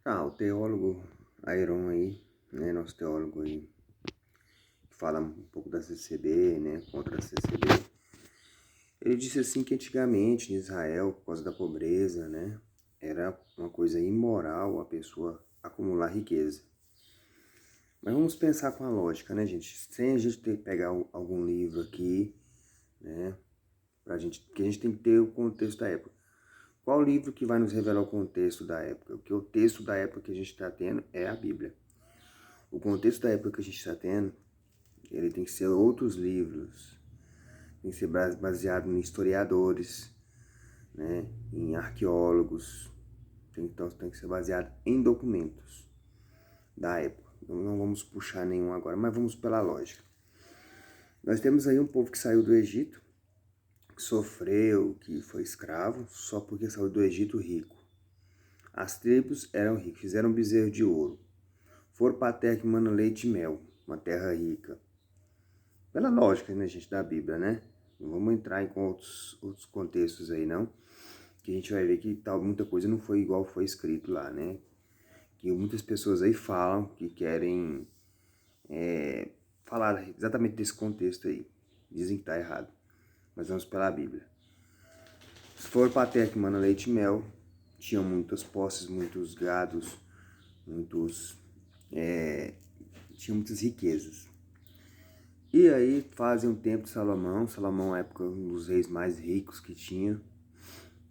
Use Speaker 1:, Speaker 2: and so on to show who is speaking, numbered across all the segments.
Speaker 1: O teólogo Ayron aí, né, nosso teólogo aí, que fala um pouco da CCB, né, contra a CCB, ele disse assim que antigamente em Israel, por causa da pobreza, né, era uma coisa imoral a pessoa acumular riqueza. Mas vamos pensar com a lógica, né, gente? Sem a gente ter que pegar algum livro aqui, né, pra gente, porque a gente tem que ter o contexto da época. Qual livro que vai nos revelar o contexto da época? Porque o texto da época que a gente está tendo é a Bíblia. O contexto da época que a gente está tendo, ele tem que ser outros livros, tem que ser baseado em historiadores, né, em arqueólogos, então tem que ser baseado em documentos da época. Então, não vamos puxar nenhum agora, mas vamos pela lógica. Nós temos aí um povo que saiu do Egito, que sofreu, que foi escravo, só porque saiu do Egito rico. As tribos eram ricas, fizeram um bezerro de ouro. Foram para a terra que mana leite e mel, uma terra rica. Pela lógica, né, gente, da Bíblia, né? Não vamos entrar em outros contextos aí, não. Que a gente vai ver que muita coisa não foi igual foi escrito lá, né? Que muitas pessoas aí falam que querem falar exatamente desse contexto aí. Dizem que tá errado. Mas vamos pela Bíblia. Se for para a terra que mana leite e mel, tinham muitas posses, muitos gados, muitos... tinha muitas riquezas. E aí fazem um tempo de Salomão. Salomão, época, um dos reis mais ricos que tinha,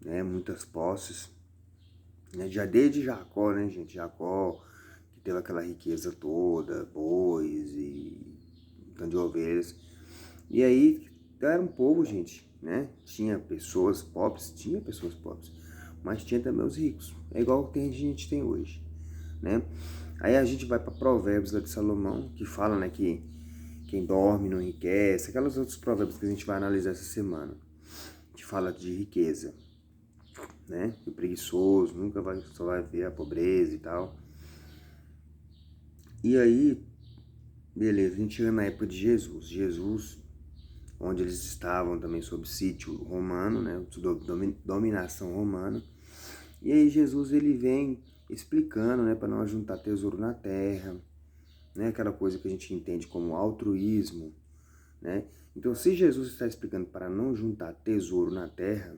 Speaker 1: né? Muitas posses. Né? Já desde Jacó, né, gente? Jacó, que teve aquela riqueza toda, bois e um tanto de ovelhas. E aí, era um povo, gente, né? Tinha pessoas pobres, mas tinha também os ricos. É igual que a gente tem hoje, né? Aí a gente vai para Provérbios lá de Salomão, que fala, né, que quem dorme não enriquece, aquelas outros provérbios que a gente vai analisar essa semana, que fala de riqueza, né? O preguiçoso só vai ver a pobreza e tal. E aí, beleza, a gente chega na época de Jesus. Jesus, onde eles estavam também sob sítio romano, né? Dominação romana. E aí Jesus, ele vem explicando, né, para não juntar tesouro na terra, né? Aquela coisa que a gente entende como altruísmo, né? Então, se Jesus está explicando para não juntar tesouro na terra,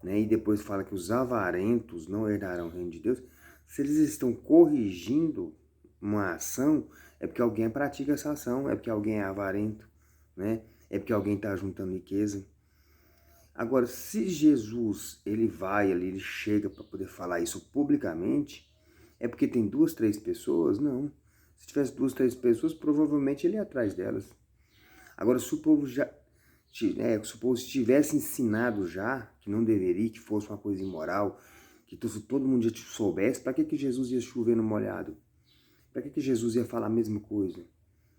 Speaker 1: né, e depois fala que os avarentos não herdarão o reino de Deus, se eles estão corrigindo uma ação, é porque alguém pratica essa ação, é porque alguém é avarento, né? É porque alguém está juntando riqueza. Agora, se Jesus ele vai ali, ele chega para poder falar isso publicamente, é porque tem duas, três pessoas? Não. Se tivesse duas, três pessoas, provavelmente ele ia atrás delas. Agora, se o povo tivesse ensinado já, que não deveria, que fosse uma coisa imoral, que todo mundo já soubesse, para que Jesus ia chover no molhado? Para que Jesus ia falar a mesma coisa?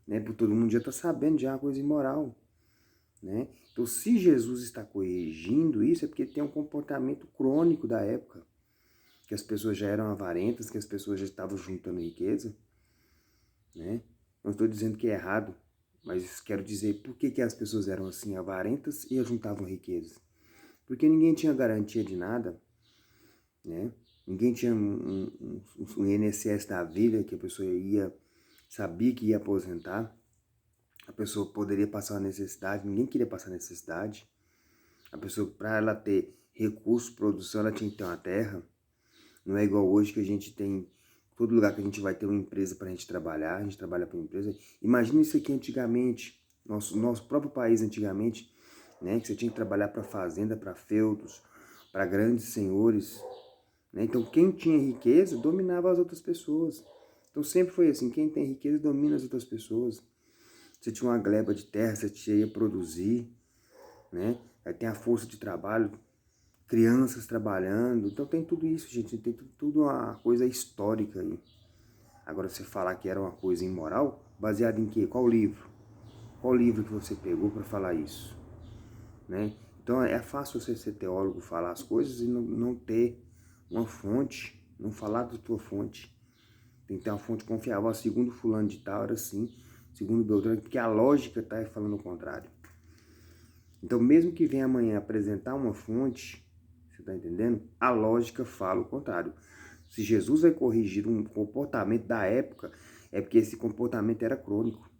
Speaker 1: Né? Porque todo mundo já está sabendo já uma coisa imoral. Né? Então, se Jesus está corrigindo isso, é porque tem um comportamento crônico da época, que as pessoas já eram avarentas, que as pessoas já estavam juntando riqueza. Né? Não estou dizendo que é errado, mas quero dizer por que as pessoas eram assim avarentas e juntavam riquezas. Porque ninguém tinha garantia de nada, né? Ninguém tinha um INSS da vida que a pessoa sabia que ia aposentar. A pessoa poderia passar uma necessidade, ninguém queria passar necessidade. A pessoa, para ela ter recurso, produção, ela tinha que ter uma terra. Não é igual hoje que a gente tem, todo lugar que a gente vai ter uma empresa para a gente trabalhar, a gente trabalha para uma empresa. Imagina isso aqui antigamente, nosso próprio país antigamente, né? Que você tinha que trabalhar para fazenda, para feudos, para grandes senhores. Né? Então quem tinha riqueza dominava as outras pessoas. Então sempre foi assim, quem tem riqueza domina as outras pessoas. Você tinha uma gleba de terra, você ia produzir, né? Aí tem a força de trabalho, crianças trabalhando. Então tem tudo isso, gente. Tem tudo uma coisa histórica aí. Agora, você falar que era uma coisa imoral, baseado em quê? Qual livro? Qual livro que você pegou para falar isso? Né? Então é fácil você ser teólogo, falar as coisas e não ter uma fonte, não falar da tua fonte. Tem que ter uma fonte confiável. Segundo fulano de tal, era assim. Segundo Beltrano, porque a lógica está falando o contrário. Então, mesmo que venha amanhã apresentar uma fonte, você está entendendo? A lógica fala o contrário. Se Jesus vai corrigir um comportamento da época, é porque esse comportamento era crônico.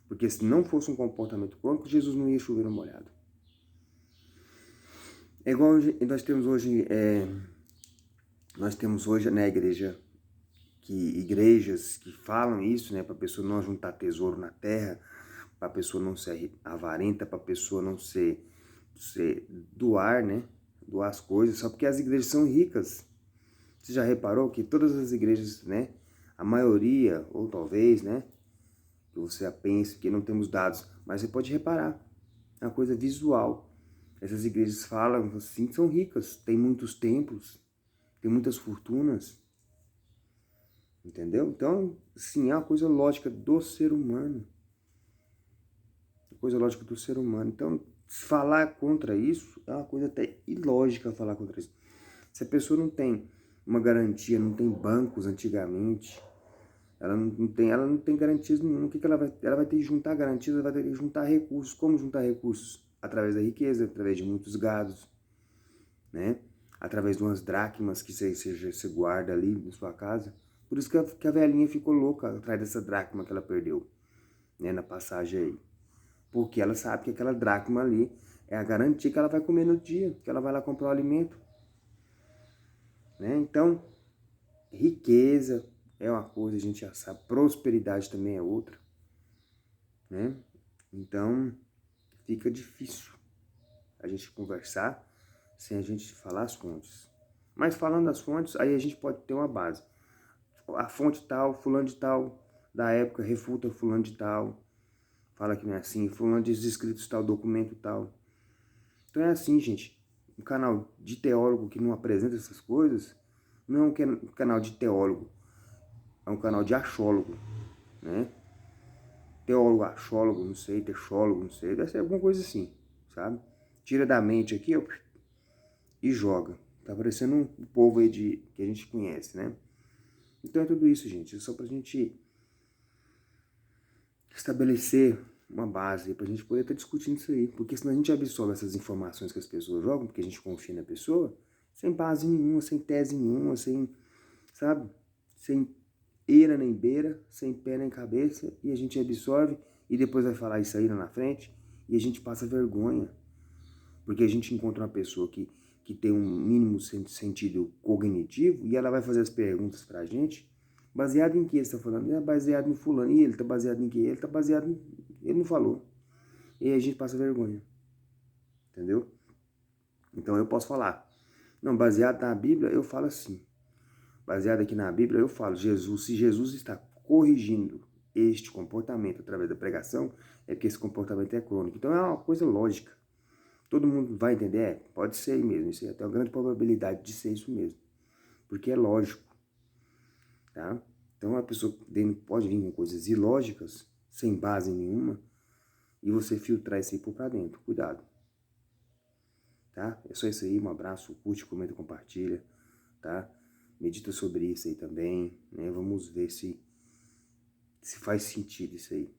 Speaker 1: Porque se não fosse um comportamento crônico, Jesus não ia chover no molhado. É igual nós temos hoje na igreja, igrejas que falam isso, né, para a pessoa não juntar tesouro na terra, para a pessoa não ser avarenta, para a pessoa não ser doar, né, doar as coisas, só porque as igrejas são ricas. Você já reparou que todas as igrejas, né, a maioria, ou talvez, né, que você pense que não temos dados, mas você pode reparar, é uma coisa visual. Essas igrejas falam assim, são ricas, tem muitos templos, tem muitas fortunas, entendeu? Então, sim, é uma coisa lógica do ser humano. Coisa lógica do ser humano. Então, falar contra isso é uma coisa até ilógica falar contra isso. Se a pessoa não tem uma garantia, não tem bancos antigamente, ela não tem garantias nenhuma. O que ela vai ter? Ela vai ter que juntar garantias, ela vai ter que juntar recursos. Como juntar recursos? Através da riqueza, através de muitos gados, né? Através de umas dracmas que você guarda ali na sua casa. Por isso que a velhinha ficou louca atrás dessa dracma que ela perdeu, né, na passagem aí. Porque ela sabe que aquela dracma ali é a garantia que ela vai comer no dia, que ela vai lá comprar o alimento, né? Então, riqueza é uma coisa, a gente já sabe, prosperidade também é outra, né? Então, fica difícil a gente conversar sem a gente falar as fontes. Mas falando das fontes, aí a gente pode ter uma base. A fonte tal, fulano de tal, da época, refuta fulano de tal, fala que não é assim, fulano diz escritos tal, documento tal. Então é assim, gente, um canal de teólogo que não apresenta essas coisas, não é um canal de teólogo, é um canal de achólogo, né? Teólogo, achólogo, não sei, texólogo, não sei, deve ser alguma coisa assim, sabe? Tira da mente aqui, ó, e joga. Tá parecendo o povo aí que a gente conhece, né? Então é tudo isso, gente, é só pra gente estabelecer uma base pra gente poder estar discutindo isso aí. Porque senão a gente absorve essas informações que as pessoas jogam, porque a gente confia na pessoa, sem base nenhuma, sem tese nenhuma, sem, sabe? Sem eira nem beira, sem pé nem cabeça, e a gente absorve e depois vai falar isso aí lá na frente e a gente passa vergonha. Porque a gente encontra uma pessoa que tem um mínimo sentido cognitivo e ela vai fazer as perguntas pra gente. Baseado em que ele está falando? É baseado no fulano. E ele está baseado em que? Ele está baseado em... Ele não falou. E aí a gente passa vergonha. Entendeu? Então eu posso falar. Não, baseado na Bíblia, eu falo assim. Baseado aqui na Bíblia, eu falo. Se Jesus está corrigindo este comportamento através da pregação, é porque esse comportamento é crônico. Então é uma coisa lógica. Todo mundo vai entender? É, pode ser mesmo. Isso aí tem uma grande probabilidade de ser isso mesmo. Porque é lógico. Tá? Então a pessoa pode vir com coisas ilógicas, sem base nenhuma, e você filtrar isso aí por pra dentro. Cuidado. Tá? É só isso aí, um abraço, curte, comenta, compartilha, tá? Medita sobre isso aí também, né? Vamos ver se faz sentido isso aí.